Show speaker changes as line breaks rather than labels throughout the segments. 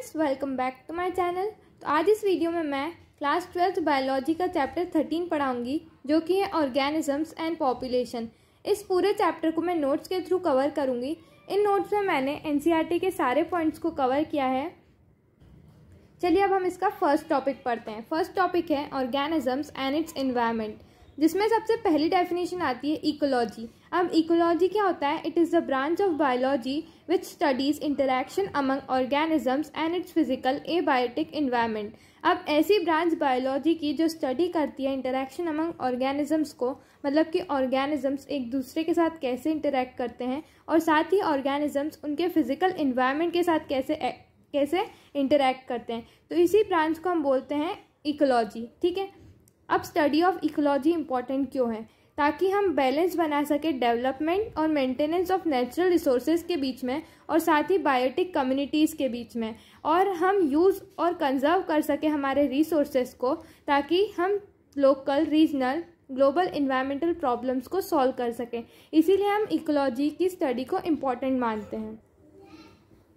Friends, welcome back to my channel. तो आज इस वीडियो में मैं क्लास 12 बायोलॉजी का चैप्टर 13 पढ़ाऊंगी, जो कि है ऑर्गेनिजम्स एंड पॉपुलेशन। इस पूरे चैप्टर को मैं नोट्स के थ्रू कवर करूंगी। इन नोट्स में मैंने एनसीईआरटी के सारे पॉइंट्स को कवर किया है। चलिए अब हम इसका फर्स्ट टॉपिक पढ़ते हैं। फर्स्ट टॉपिक है ऑर्गेनिजम्स एंड इट्स एनवायरनमेंट, जिसमें सबसे पहली डेफिनेशन आती है इकोलॉजी। अब इकोलॉजी क्या होता है? It is the branch of biology which studies interaction among organisms and it's physical abiotic environment. अब ऐसी ब्रांच बायोलॉजी की जो स्टडी करती है इंटरैक्शन अमंग ऑर्गेनिजम्स को, मतलब कि ऑर्गेनिजम्स एक दूसरे के साथ कैसे इंटरैक्ट करते हैं और साथ ही ऑर्गेनिजम्स उनके फिजिकल एनवायरनमेंट के साथ कैसे इंटरैक्ट करते हैं। तो इसी ब्रांच को हम बोलते हैं इकोलॉजी। ठीक है, अब स्टडी ऑफ इकोलॉजी इंपॉर्टेंट क्यों है? ताकि हम बैलेंस बना सके डेवलपमेंट और मेंटेनेंस ऑफ नेचुरल रिसोर्सेज के बीच में और साथ ही बायोटिक कम्युनिटीज़ के बीच में, और हम यूज़ और कंजर्व कर सके हमारे रिसोर्सेज को, ताकि हम local, regional, global environmental problems को सॉल्व कर सकें। इसीलिए हम इकोलॉजी की स्टडी को इम्पॉर्टेंट मानते हैं।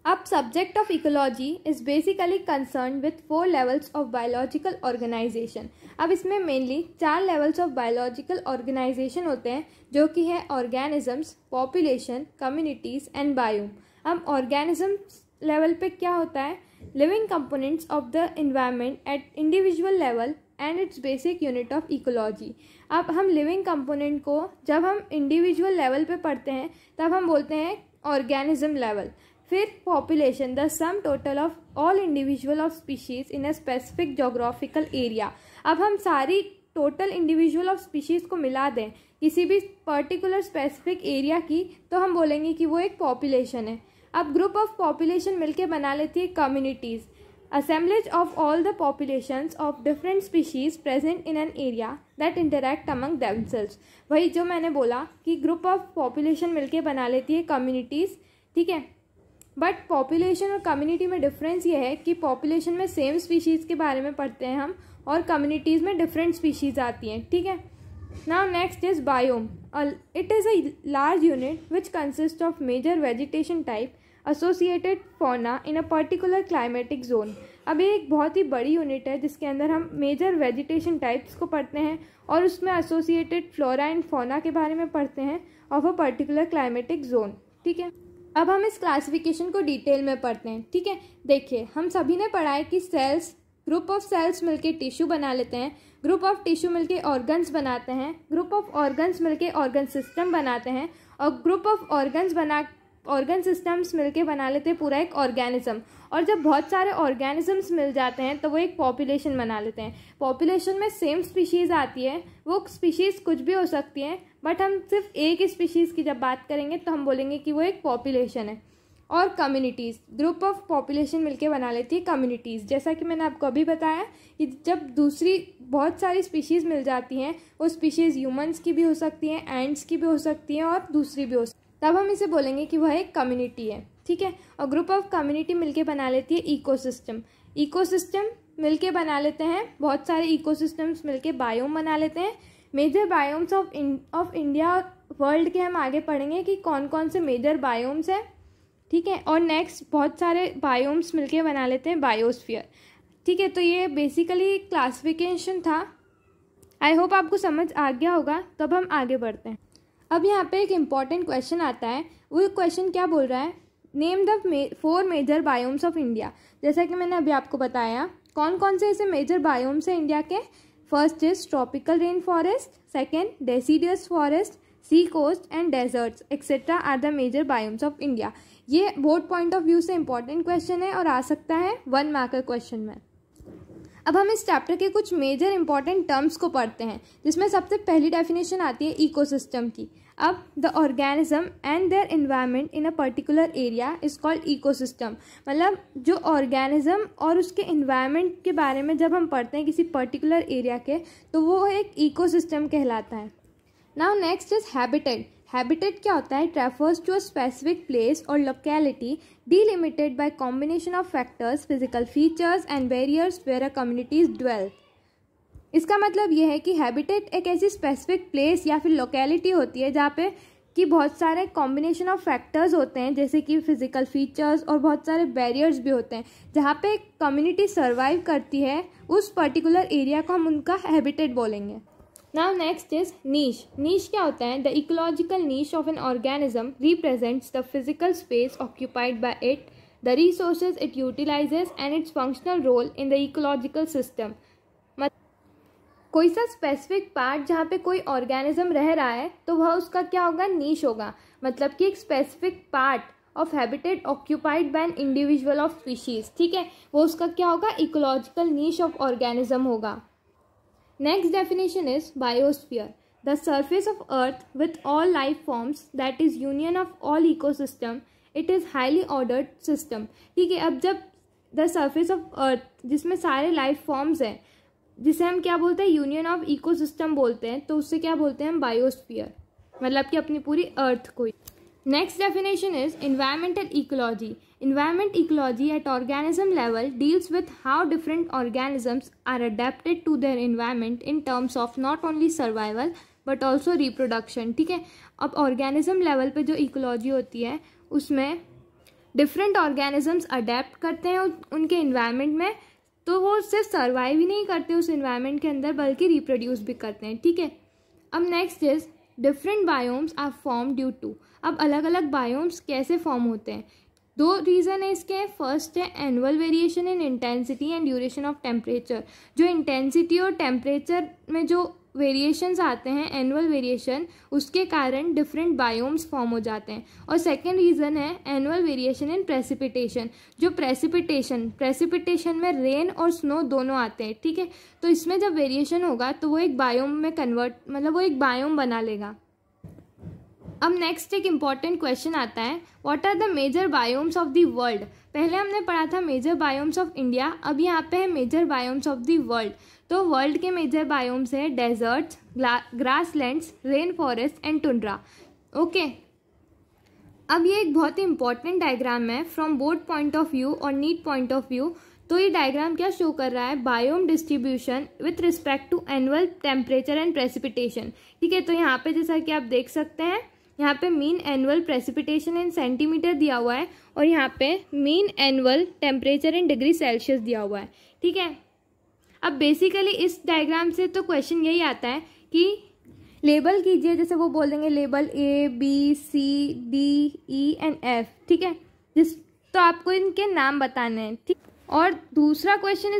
अब subject of ecology is basically concern with 4 levels of biological organisation. अब इसमें mainly 4 levels of biological organisation होते हैं, जो कि है organisms, population, communities and biome. अब ऑर्गेनिजम्स लेवल पे क्या होता है? Living components of the environment at individual level and its basic unit of ecology. अब हम लिविंग कंपोनेंट को जब हम इंडिविजुअल लेवल पे पढ़ते हैं तब हम बोलते हैं ऑर्गेनिज्म लेवल। फिर population, the sum total of all individual of species in a specific geographical area. अब हम सारी टोटल इंडिविजुअल ऑफ स्पीशीज को मिला दें किसी भी पर्टिकुलर स्पेसिफिक एरिया की, तो हम बोलेंगे कि वो एक पॉपुलेशन है। अब ग्रुप ऑफ पॉपुलेशन मिलके बना लेती है communities, assemblage of all the populations of different species present in an area that interact among themselves। वही जो मैंने बोला कि ग्रुप ऑफ पॉपुलेशन मिलके बना लेती है कम्युनिटीज़। ठीक है, बट पॉपुलेशन और कम्युनिटी में डिफरेंस ये है कि पॉपुलेशन में सेम स्पीशीज़ के बारे में पढ़ते हैं हम, और कम्युनिटीज़ में डिफरेंट स्पीशीज़ आती हैं। ठीक है, now next is biome. It is a large unit which consist of major vegetation type associated fauna in a particular climatic zone. अब ये एक बहुत ही बड़ी यूनिट है जिसके अंदर हम मेजर वेजिटेशन टाइप्स को पढ़ते हैं और उसमें एसोसिएटेड फ्लोरा एंड फौना के बारे में पढ़ते हैं of a particular climatic zone. ठीक है, अब हम इस क्लासिफिकेशन को डिटेल में पढ़ते हैं। ठीक है, देखिए हम सभी ने पढ़ा है कि सेल्स, ग्रुप ऑफ सेल्स मिलके टिश्यू बना लेते हैं, ग्रुप ऑफ टिश्यू मिलके ऑर्गन्स बनाते हैं, ग्रुप ऑफ ऑर्गन्स मिलके ऑर्गन सिस्टम बनाते हैं, और ग्रुप ऑफ ऑर्गन सिस्टम्स मिलके बना लेते हैं पूरा एक ऑर्गेनिज्म। और जब बहुत सारे ऑर्गेनिजम्स मिल जाते हैं तो वो एक पॉपुलेशन बना लेते हैं। पॉपुलेशन में सेम स्पीशीज़ आती है, वो स्पीशीज़ कुछ भी हो सकती हैं, बट हम सिर्फ एक स्पीशीज़ की जब बात करेंगे तो हम बोलेंगे कि वो एक पॉपुलेशन है। और कम्युनिटीज़, ग्रुप ऑफ पॉपुलेशन मिलके बना लेती है कम्युनिटीज़। जैसा कि मैंने आपको अभी बताया कि जब दूसरी बहुत सारी स्पीशीज़ मिल जाती हैं, वो स्पीशीज़ ह्यूमंस की भी हो सकती हैं, एंड्स की भी हो सकती हैं और दूसरी भी हो सकती है, तब हम इसे बोलेंगे कि वह एक कम्युनिटी है। ठीक है, और ग्रुप ऑफ कम्युनिटी मिलके बना लेती है इकोसिस्टम। इकोसिस्टम मिलके बना लेते हैं, बहुत सारे इकोसिस्टम्स मिलके बायोम बना लेते हैं। Major biomes of India world के हम आगे पढ़ेंगे कि कौन कौन से मेजर बायोम्स हैं। ठीक है, और नेक्स्ट बहुत सारे बायोम्स मिलके बना लेते हैं बायोस्फीयर। ठीक है, तो ये बेसिकली क्लासिफिकेशन था। आई होप आपको समझ आ गया होगा। तो अब हम आगे बढ़ते हैं। अब यहाँ पे एक इम्पॉर्टेंट क्वेश्चन आता है। वो क्वेश्चन क्या बोल रहा है? Name the 4 major biomes of India. जैसा कि मैंने अभी आपको बताया कौन कौन से ऐसे मेजर बायोम्स हैं इंडिया के। First is tropical rain forest, second deciduous forest, sea coast and deserts etcetera are the major biomes of India. ये बोर्ड पॉइंट ऑफ व्यू से इंपॉर्टेंट क्वेश्चन है और आ सकता है 1 मार्कर क्वेश्चन में। अब हम इस चैप्टर के कुछ मेजर इंपॉर्टेंट टर्म्स को पढ़ते हैं, जिसमें सबसे पहली डेफिनेशन आती है इकोसिस्टम की। अब the organism and their environment in a particular area is called ecosystem. मतलब जो ऑर्गेनिज्म और उसके एनवायरनमेंट के बारे में जब हम पढ़ते हैं किसी पर्टिकुलर एरिया के, तो वो एक इकोसिस्टम कहलाता है। Now next is habitat. Habitat क्या होता है? It refers to a specific place और locality delimited by combination of factors, physical features and barriers where a communities dwell। इसका मतलब यह है कि हैबिटेट एक ऐसी स्पेसिफिक प्लेस या फिर लोकेलिटी होती है जहाँ पे कि बहुत सारे कॉम्बिनेशन ऑफ फैक्टर्स होते हैं, जैसे कि फिजिकल फीचर्स और बहुत सारे बैरियर्स भी होते हैं, जहाँ पे एक कम्युनिटी सर्वाइव करती है उस पर्टिकुलर एरिया को हम उनका हैबिटेट बोलेंगे। Now next is niche. Niche क्या होता है? The ecological niche of an organism represents the physical space occupied by it, the resources it utilises and its functional role in the ecological system. कोई सा specific part जहाँ पे कोई organism रह रहा है तो वह उसका क्या होगा? नीश होगा। मतलब कि एक specific part of habitat occupied by an individual of species, ठीक है, वो उसका क्या होगा? इकोलॉजिकल नीश ऑफ ऑर्गेनिज्म होगा। Next definition is biosphere, the surface of earth with all life forms that is union of all ecosystem, it is highly ordered system. ठीक है, अब जब द सरफेस ऑफ अर्थ जिसमें सारे life forms हैं, जिसे हम क्या बोलते हैं? यूनियन ऑफ इकोसिस्टम बोलते हैं, तो उससे क्या बोलते हैं हम? बायोस्फीयर, मतलब कि अपनी पूरी अर्थ को। Next definition is environmental ecology. Environment ecology at organism level deals with how different organisms are adapted to their environment in terms of not only survival but also reproduction। ठीक है, अब ऑर्गेनिज्म लेवल पे जो ecology होती है उसमें different organisms adapt करते हैं उनके इन्वायरमेंट में, तो वो सिर्फ सर्वाइव ही नहीं करते उस इन्वायरमेंट के अंदर बल्कि रिप्रोड्यूस भी करते हैं। ठीक है, अब next is different biomes are form due to. अब अलग अलग बायोम्स कैसे फॉर्म होते हैं? दो रीज़न है इसके। फर्स्ट है annual variation in intensity and duration of temperature. जो इंटेंसिटी और टेम्परेचर में जो वेरिएशंस आते हैं, एनुअल वेरिएशन, उसके कारण डिफरेंट बायोम्स फॉर्म हो जाते हैं। और सेकेंड रीज़न है एनुअल वेरिएशन इन प्रेसिपिटेशन। जो प्रेसिपिटेशन में रेन और स्नो दोनों आते हैं। ठीक है, तो इसमें जब वेरिएशन होगा तो वो एक बायोम में वो एक बायोम बना लेगा। अब नेक्स्ट एक इम्पॉर्टेंट क्वेश्चन आता है, what are the major biomes of the world. पहले हमने पढ़ा था मेजर बायोम्स ऑफ इंडिया, अब यहाँ पे है major biomes of the world. तो वर्ल्ड के मेजर बायोम्स है deserts, grasslands, rain forest and tundra. Okay, अब ये एक बहुत ही इंपॉर्टेंट डायग्राम है from both point of view और नीड पॉइंट ऑफ व्यू। तो ये डायग्राम क्या शो कर रहा है? Biome distribution with respect to annual temperature and precipitation. ठीक है, तो यहाँ पे जैसा कि आप देख सकते हैं, यहाँ पे मीन एनुअल प्रेसिपिटेशन इन सेंटीमीटर दिया हुआ है और यहाँ पे mean annual temperature in degree Celsius दिया हुआ है। ठीक है, अब बेसिकली इस डायग्राम से तो क्वेश्चन यही आता है कि लेबल कीजिए, जैसे वो बोल देंगे label A, B, C, D, E and F। ठीक है, तो आपको इनके नाम बताने हैं। ठीक, और दूसरा क्वेश्चन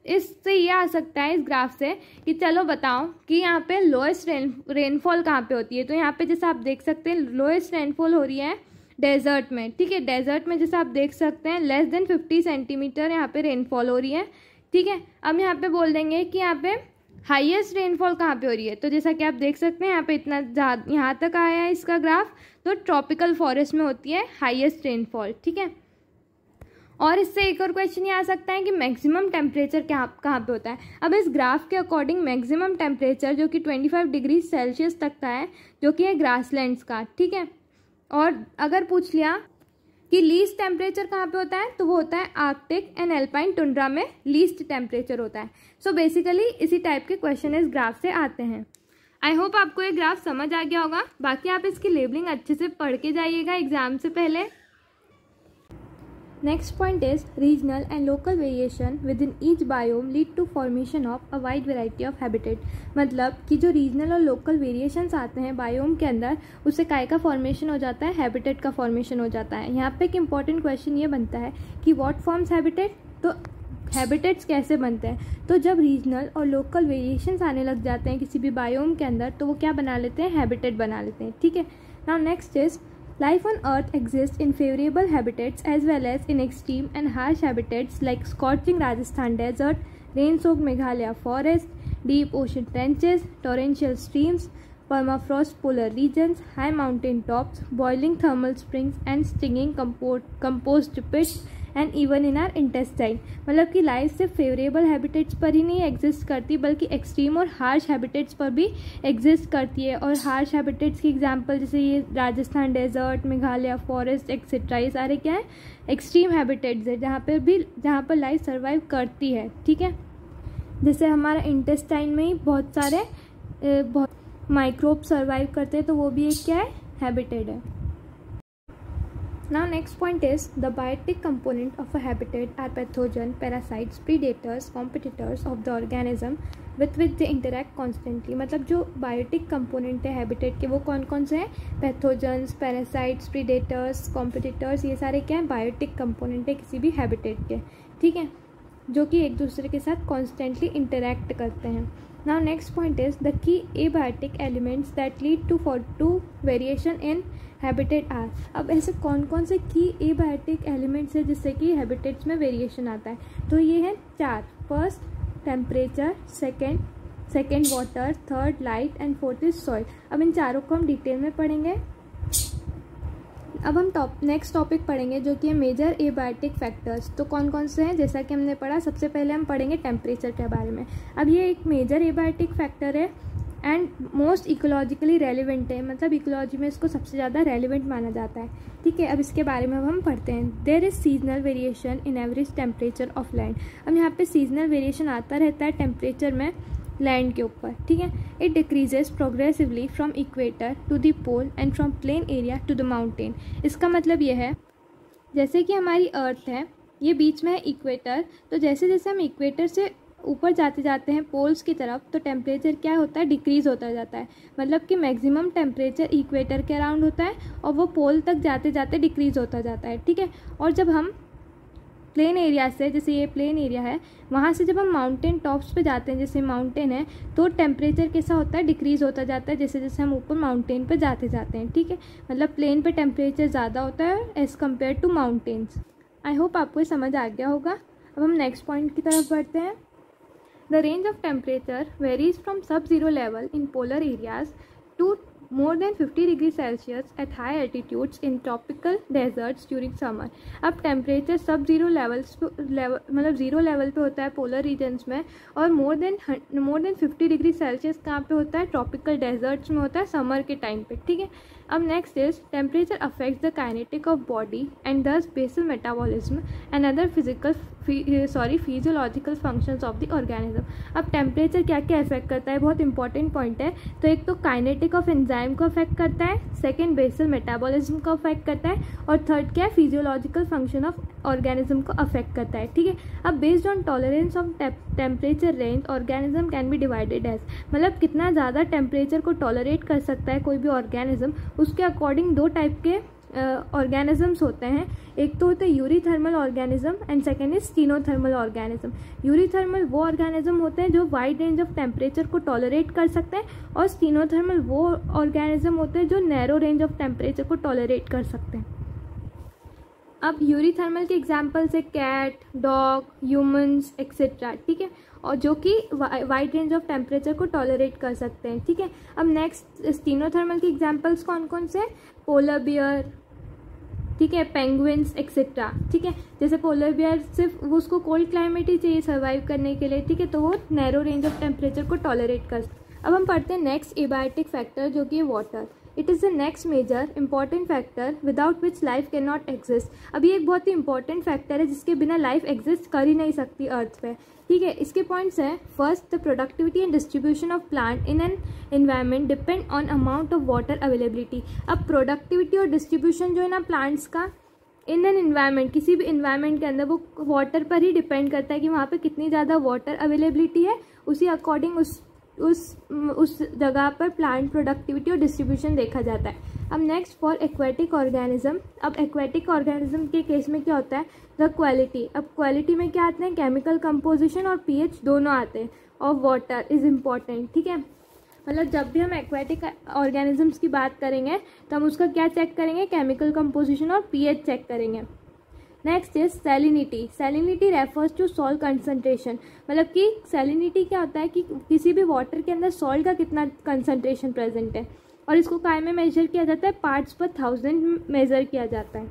इससे ये आ सकता है इस ग्राफ से कि चलो बताओ कि यहाँ पे लोएस्ट रेनफॉल कहाँ पे होती है। तो यहाँ पे जैसा आप देख सकते हैं लोएस्ट रेनफॉल हो रही है डेजर्ट में। ठीक है, डेजर्ट में जैसा आप देख सकते हैं लेस देन 50 सेंटीमीटर यहाँ पे रेनफॉल हो रही है। ठीक है, अब यहाँ पे बोल देंगे कि यहाँ पे हाईएस्ट रेनफॉल कहाँ पे हो रही है। तो जैसा कि आप देख सकते हैं यहाँ पे इतना यहाँ तक आया है इसका ग्राफ, तो ट्रॉपिकल फॉरेस्ट में होती है हाईएस्ट रेनफॉल। ठीक है, और इससे एक और क्वेश्चन ये आ सकता है कि मैक्सिमम टेम्परेचर कहाँ पे होता है। अब इस ग्राफ के अकॉर्डिंग मैक्सिमम टेम्परेचर जो कि 25 डिग्री सेल्सियस तक का है, जो कि है ग्रासलैंड्स का। ठीक है, और अगर पूछ लिया कि लीस्ट टेम्परेचर कहाँ पे होता है, तो वो होता है आर्कटिक एंड एल्पाइन टुंड्रा में लीस्ट टेम्परेचर होता है। सो बेसिकली इसी टाइप के क्वेश्चन इस ग्राफ से आते हैं। आई होप आपको ये ग्राफ समझ आ गया होगा। बाकी आप इसकी लेबलिंग अच्छे से पढ़ के जाइएगा एग्जाम से पहले। Next point is regional and local variation within each biome lead to formation of a wide variety of habitat। मतलब कि जो रीजनल और लोकल वेरिएशंस आते हैं बायोम के अंदर, उससे काय का फॉर्मेशन हो जाता है? हैबिटेट का फॉर्मेशन हो जाता है। यहाँ पे एक इम्पॉर्टेंट क्वेश्चन ये बनता है कि व्हाट फॉर्म्स हैबिटेट। तो हैबिटेट्स कैसे बनते हैं? तो जब रीजनल और लोकल वेरिएशंस आने लग जाते हैं किसी भी बायोम के अंदर, तो वो क्या बना लेते हैं? हैबिटेट बना लेते हैं। ठीक है, now next is Life on Earth exists in favorable habitats as well as in extreme and harsh habitats like scorching Rajasthan desert, rain-soaked Meghalaya forest, deep ocean trenches, torrential streams, permafrost polar regions, high mountain tops, boiling thermal springs and stinging compost pits and even in are intestine. मतलब कि life सिर्फ favourable habitats पर ही नहीं exist करती बल्कि extreme और harsh habitats पर भी एग्जिस्ट करती है। और हार्श हैबिटेट्स की एग्जांपल जैसे ये Rajasthan desert, Meghalaya forest etcetera, ये सारे क्या है? एक्सट्रीम हैबिटेट्स है जहाँ पर लाइफ सर्वाइव करती है। ठीक है, जैसे हमारा इंटेस्टाइन में ही बहुत सारे माइक्रोब सर्वाइव करते हैं, तो वो भी एक क्या है? हैबिटेट है। Now next point is the biotic component of a habitat are pathogen, parasites, predators, competitors of the organism with which they interact constantly। मतलब जो बायोटिक कंपोनेंट है हैबिटेट के वो कौन कौन से हैं? पैथोजन्स, पैरासाइट्स, प्रीडेटर्स, कॉम्पिटिटर्स, ये सारे क्या हैं? बायोटिक कंपोनेंट है किसी भी हैबिटेट के, ठीक है, जो कि एक दूसरे के साथ कॉन्स्टेंटली इंटरेक्ट करते हैं। Now next point is the key abiotic elements that lead to variation in habitat are। अब ऐसे कौन कौन से की एबायोटिक एलिमेंट्स है जिससे कि हैबिटेट्स में वेरिएशन आता है? तो ये है 4। First temperature, second water, third light and fourth is soil. अब इन चारों को हम डिटेल में पढ़ेंगे। अब हम नेक्स्ट टॉपिक पढ़ेंगे जो कि है मेजर एबायोटिक फैक्टर्स। तो कौन कौन से हैं? जैसा कि हमने पढ़ा, सबसे पहले हम पढ़ेंगे टेम्परेचर के बारे में। अब ये एक मेजर एबायोटिक फैक्टर है एंड मोस्ट इकोलॉजिकली रेलिवेंट है, मतलब इकोलॉजी में इसको सबसे ज़्यादा रेलिवेंट माना जाता है, ठीक है। अब इसके बारे में अब हम पढ़ते हैं। There is seasonal variation in average temperature of land. अब यहाँ पे सीजनल वेरिएशन आता रहता है टेम्परेचर में लैंड के ऊपर, ठीक है। It decreases progressively from equator to the pole and from plain area to the mountain. इसका मतलब ये है जैसे कि हमारी अर्थ है, ये बीच में है इक्वेटर, तो जैसे जैसे हम इक्वेटर से ऊपर जाते जाते हैं पोल्स की तरफ, तो टेम्परेचर क्या होता है? डिक्रीज़ होता जाता है। मतलब कि मैक्सिमम टेम्परेचर इक्वेटर के अराउंड होता है और वो पोल तक जाते जाते डिक्रीज़ होता जाता है, ठीक है। और जब हम प्लेन एरिया से, जैसे ये प्लेन एरिया है, वहाँ से जब हम माउंटेन टॉप्स पे जाते हैं, जैसे माउंटेन है, तो टेम्परेचर कैसा होता है? डिक्रीज़ होता जाता है जैसे जैसे हम ऊपर माउंटेन पे जाते जाते हैं, ठीक है। मतलब प्लेन पे टेम्परेचर ज़्यादा होता है as compare to mountains. I hope आपको समझ आ गया होगा। अब हम नेक्स्ट पॉइंट की तरफ बढ़ते हैं। The range of temperature varies from sub-zero level in polar areas to more than 50 degrees Celsius at high altitudes in tropical deserts during summer। अब टेम्परेचर सब जीरो मतलब ज़ीरो लेवल पे होता है पोलर रीजन्स में, और मोर देन 50 डिग्री सेल्सियस कहाँ पे होता है? ट्रॉपिकल डेजर्ट्स में होता है समर के टाइम पे, ठीक है। अब next is temperature affects the kinetic of body and thus basal metabolism and other physiological functions of the organism. अब टेम्परेचर क्या क्या इफेक्ट करता है? बहुत इंपॉर्टेंट पॉइंट है। तो एक तो काइनेटिक ऑफ एंजाइम को अफेक्ट करता है, सेकेंड बेसल मेटाबॉलिज्म को अफेक्ट करता है, और थर्ड क्या है? फिजियोलॉजिकल फंक्शन ऑफ ऑर्गेनिज्म को अफेक्ट करता है, ठीक है। अब based on tolerance of temperature range organism can be divided as, मतलब कितना ज़्यादा टेम्परेचर को टॉलरेट कर सकता है कोई भी ऑर्गेनिज्म, उसके अकॉर्डिंग दो टाइप के ऑर्गेनिजम्स होते हैं। एक तो होता है eurythermal organism and second is stenothermal organism. Eurythermal वो ऑर्गेनिज्म होते हैं जो वाइड रेंज ऑफ टेम्परेचर को टॉलरेट कर सकते हैं, और स्टीनोथर्मल वो ऑर्गेनिज्म होते हैं जो नैरो रेंज ऑफ टेम्परेचर को टॉलरेट कर सकते हैं। अब यूरीथर्मल के एग्जाम्पल्स है कैट, डॉग, ह्यूमंस एक्सेट्रा, ठीक है, और जो कि वाइड रेंज ऑफ टेम्परेचर को टॉलरेट कर सकते हैं, ठीक है। अब नेक्स्ट स्टीनोथर्मल के एग्जाम्पल्स कौन कौन से? पोलर बियर, ठीक है, पेंगुइन्स एक्सेट्रा, ठीक है। जैसे पोलर बियर सिर्फ उसको कोल्ड क्लाइमेट ही चाहिए सर्वाइव करने के लिए, ठीक है, तो वो नैरो रेंज ऑफ टेम्परेचर को टॉलरेट कर। अब हम पढ़ते हैं नेक्स्ट एबायोटिक फैक्टर जो कि है water. It is the next major important factor without which life can not exist. अब ये एक बहुत ही इंपॉर्टेंट फैक्टर है जिसके बिना लाइफ एग्जिस्ट कर ही नहीं सकती अर्थ पे, ठीक है। इसके पॉइंट्स हैं, first the productivity and distribution of plant in an environment depend on amount of water availability. अब प्रोडक्टिविटी और डिस्ट्रीब्यूशन जो है ना प्लांट्स का इन एन एनवायरनमेंट, किसी भी एनवायरनमेंट के अंदर, वो वाटर पर ही डिपेंड करता है कि वहाँ पे कितनी ज़्यादा वाटर अवेलेबिलिटी है, उसी अकॉर्डिंग उस जगह पर प्लांट प्रोडक्टिविटी और डिस्ट्रीब्यूशन देखा जाता है। अब नेक्स्ट फॉर एक्वेटिक ऑर्गेनिज्म। अब एक्वेटिक ऑर्गेनिज्म के केस में क्या होता है? The quality. अब क्वालिटी में क्या आते हैं? केमिकल कंपोजिशन और पीएच दोनों आते हैं, और वाटर इज इम्पॉर्टेंट, ठीक है। मतलब जब भी हम एक्वेटिक ऑर्गेनिजम्स की बात करेंगे तो हम उसका क्या चेक करेंगे? केमिकल कंपोजिशन और पीएच चेक करेंगे। Next is salinity. Salinity refers to salt concentration, मतलब कि सैलिनिटी क्या होता है कि किसी भी वाटर के अंदर सॉल्ट का कितना कंसनट्रेशन प्रेजेंट है, और इसको काय में मेजर किया जाता है? पार्ट्स पर 1000 मेजर किया जाता है।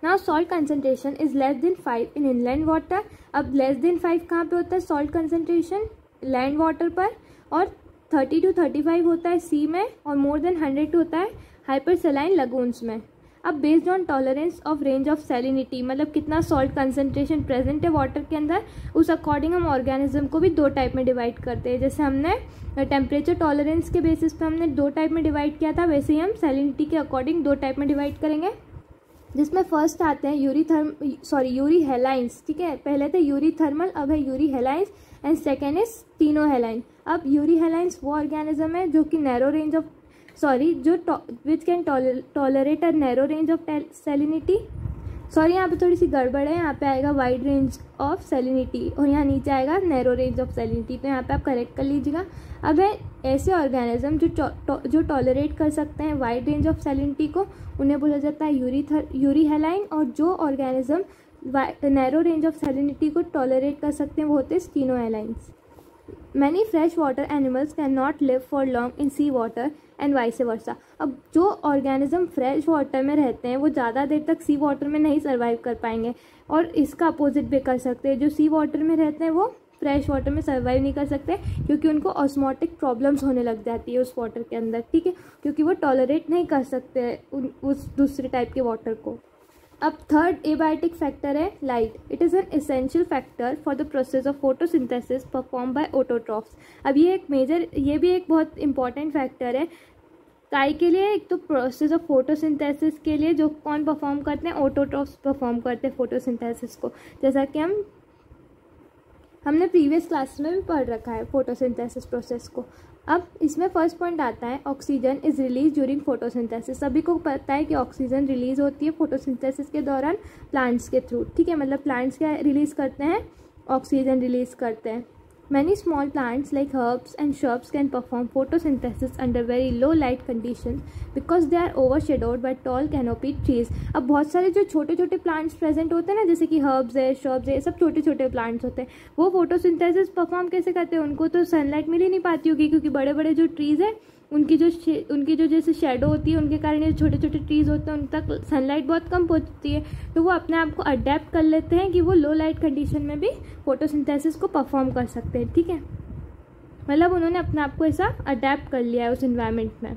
Now salt concentration is less than 5 in inland water. अब लेस देन 5 कहाँ पे होता है सॉल्ट कंसनट्रेशन? लैंड वाटर पर, और 30 to 35 होता है सी में, और मोर देन 100 होता है हाइपरसैलाइन लगून्स में। अब based on tolerance of range of salinity, मतलब कितना सॉल्ट कंसनट्रेशन प्रेजेंट है वाटर के अंदर, उस अकॉर्डिंग हम ऑर्गेनिज्म को भी 2 टाइप में डिवाइड करते हैं। जैसे हमने टेम्परेचर टॉलरेंस के बेसिस पे हमने 2 टाइप में डिवाइड किया था, वैसे ही हम सैलिनिटी के अकॉर्डिंग 2 टाइप में डिवाइड करेंगे, जिसमें फर्स्ट आते हैं यूरी हेलाइंस। ठीक है, पहले थे यूरी थर्मल, अब है यूरी हेलाइंस, एंड सेकेंड इज तीनो हेलाइन। अब यूरी हेलाइंस वो ऑर्गेनिज्म है जो कि narrow range of which can tolerate a narrow range of salinity. यहाँ पे थोड़ी सी गड़बड़ है, यहाँ पे आएगा वाइड रेंज ऑफ सैलिनिटी और यहाँ नीचे आएगा नैरो रेंज ऑफ सैलिनिटी, तो यहाँ पे आप करेक्ट कर लीजिएगा। अब है ऐसे ऑर्गेनिज्म जो टॉलरेट कर सकते हैं वाइड रेंज ऑफ सैलिनिटी को, उन्हें बोला जाता है यूरी हेलाइन, और जो organism narrow range of salinity को टॉलरेट कर सकते हैं वो होते हैं stenohalines. Many fresh water animals can not live for long in sea water and vice versa. अब जो ऑर्गेनिज्म फ्रेश वाटर में रहते हैं वो ज़्यादा देर तक सी वाटर में नहीं सर्वाइव कर पाएंगे, और इसका अपोजिट भी कर सकते हैं। जो सी वाटर में रहते हैं वो फ्रेश वाटर में सर्वाइव नहीं कर सकते, क्योंकि उनको ऑस्मोटिक प्रॉब्लम्स होने लग जाती है उस वाटर के अंदर। ठीक है, क्योंकि वो टॉलरेट नहीं कर सकते उस दूसरे टाइप के वाटर को। अब थर्ड एबायोटिक फैक्टर है light. It is an essential factor for the process of photosynthesis perform by autotrophs. अब ये भी एक बहुत इंपॉर्टेंट फैक्टर है काय के लिए। एक तो प्रोसेस ऑफ फोटोसिंथेसिस के लिए जो कौन परफॉर्म करते हैं, ऑटोट्रॉफ्स परफॉर्म करते हैं फोटोसिंथेसिस को, जैसा कि हमने प्रीवियस क्लास में भी पढ़ रखा है फोटोसिंथेसिस प्रोसेस को। अब इसमें फर्स्ट पॉइंट आता है oxygen is release during photosynthesis. सभी को पता है कि ऑक्सीजन रिलीज होती है फोटोसिंथेसिस के दौरान प्लांट्स के थ्रू। ठीक है, मतलब प्लांट्स क्या रिलीज करते हैं, ऑक्सीजन रिलीज करते हैं। Many small plants like herbs and shrubs can perform photosynthesis under very low light conditions because they are overshadowed by tall canopy trees। अब बहुत सारे जो छोटे छोटे प्लांट्स प्रेजेंट होते हैं ना, जैसे कि हर्ब्स है, श्रब्स है, सब छोटे छोटे प्लांट्स होते हैं, वो फोटोसिंथेसिस परफॉर्म कैसे करते हैं? उनको तो सनलाइट मिल ही नहीं पाती होगी, क्योंकि बड़े बड़े जो ट्रीज़ है उनकी जो जैसे शेडो होती है, उनके कारण ये छोटे छोटे ट्रीज़ होते हैं उन तक सनलाइट बहुत कम पहुंचती है, तो वो अपने आप को अडेप्ट कर लेते हैं कि वो लो लाइट कंडीशन में भी फोटोसिंथेसिस को परफॉर्म कर सकते हैं। ठीक है, मतलब उन्होंने अपने आप को ऐसा अडेप्ट कर लिया है उस इन्वायरमेंट में।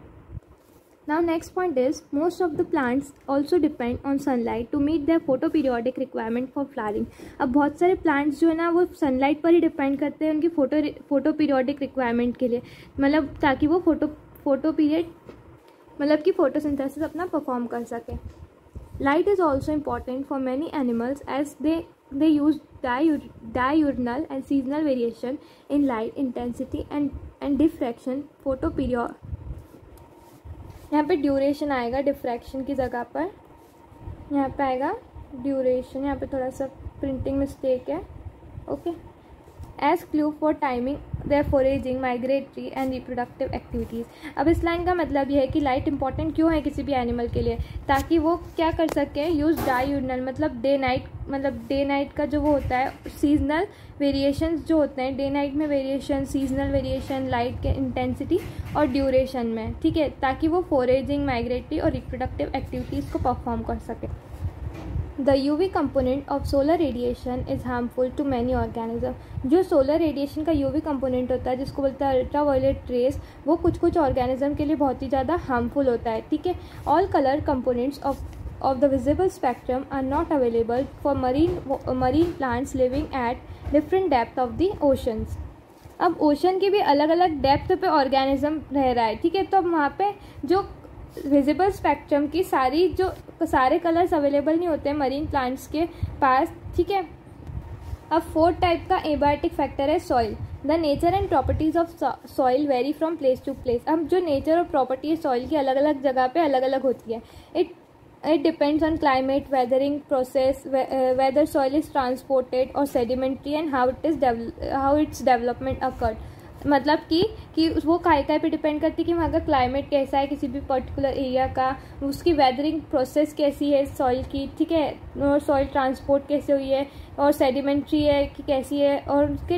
Now next point is most of the plants also depend on sunlight to meet their photo periodic requirement for flowering. अब बहुत सारे प्लांट्स जो है ना वो सनलाइट पर ही डिपेंड करते हैं उनकी फोटो पीरियोडिक रिक्वायरमेंट के लिए, मतलब ताकि वो फोटो पीरियड मतलब कि फोटोसिंथेसिस अपना परफॉर्म कर सके। Light is also important for many animals as they use diurnal and seasonal variation in light intensity and diffraction यहाँ पे ड्यूरेशन आएगा डिफ्रैक्शन की जगह पर, यहाँ पे आएगा ड्यूरेशन, यहाँ पे थोड़ा सा प्रिंटिंग मिस्टेक है। Okay, as clue for timing their foraging, migratory and reproductive activities. अब इस लाइन का मतलब यह है कि लाइट इंपॉर्टेंट क्यों है किसी भी एनिमल के लिए, ताकि वो क्या कर सके, यूज़ डायurnal मतलब डे नाइट का जो वो होता है, सीजनल वेरिएशंस जो होते हैं, डे नाइट में वेरिएशन, सीजनल वेरिएशन, लाइट के इंटेंसिटी और ड्यूरेशन में। ठीक है, ताकि वो फॉरेजिंग, माइग्रेटरी और रिप्रोडक्टिव एक्टिविटीज़ को परफॉर्म कर सके। The UV component of solar radiation is harmful to many organisms। जो सोलर रेडिएशन का UV कंपोनेंट होता है जिसको बोलते हैं अल्ट्रावायलेट रेज, वो कुछ ऑर्गेनिज्म के लिए बहुत ही ज़्यादा हार्मफुल होता है। ठीक है, all colour components of the visible spectrum are not available for marine plants living at different depth of the oceans। अब ओशन की भी अलग अलग डेप्थ पे ऑर्गेनिज्म रह रहा है। ठीक है, तो अब वहाँ पे जो विजिबल स्पेक्ट्रम की सारे कलर्स अवेलेबल नहीं होते हैं मरीन प्लांट्स के पास। ठीक है, अब फोर्थ टाइप का एबायोटिक फैक्टर है soil. The nature and properties of soil vary from place to place. अब जो नेचर और प्रॉपर्टी है सॉइल की अलग अलग जगह पे अलग अलग होती है। It depends on climate, weathering process, whether soil is transported और sedimentary and how its development occurred. मतलब कि वो काय पे डिपेंड करती है कि वहाँ का क्लाइमेट कैसा है किसी भी पर्टिकुलर एरिया का, उसकी वेदरिंग प्रोसेस कैसी है सॉइल की। ठीक है, और सॉइल ट्रांसपोर्ट कैसे हुई है, और सेडिमेंट्री है कि कैसी है, और उसका